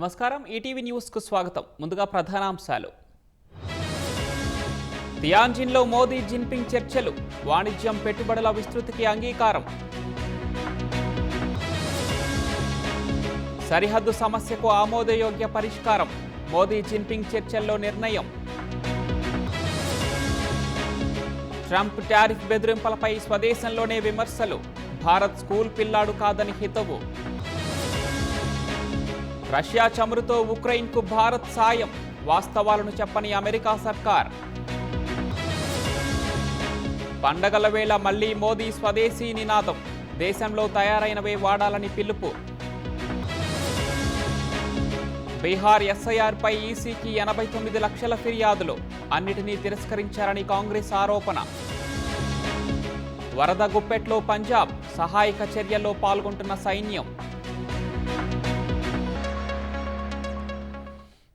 నమస్కారం ఈటీవీ న్యూస్కు స్వాగతం. ముందుగా ప్రధానాంశాలు. తియాన్జిన్లో మోదీ జిన్పింగ్ చర్చలు, వాణిజ్యం పెట్టుబడుల విస్తృతికి అంగీకారం. సరిహద్దు సమస్యకు ఆమోదయోగ్య పరిష్కారం, మోదీ జిన్పింగ్ చర్చల్లో నిర్ణయం. ట్రంప్ టారిఫ్ బెదిరింపులపై స్వదేశంలోనే విమర్శలు, భారత్ స్కూల్ పిల్లాడు కాదని హితవు. రష్యా చమురుతో ఉక్రెయిన్కు భారత్ సాయం, వాస్తవాలను చెప్పని అమెరికా సర్కార్. పండగల వేళ మళ్లీ మోదీ స్వదేశీ నినాదం, దేశంలో తయారైనవే వాడాలని పిలుపు. బీహార్ ఎస్ఐఆర్పై ఈసీకి 89 లక్షల ఫిర్యాదులు, అన్నిటినీ తిరస్కరించారని కాంగ్రెస్ ఆరోపణ. వరద గుప్పెట్లో పంజాబ్, సహాయక చర్యల్లో పాల్గొంటున్న సైన్యం.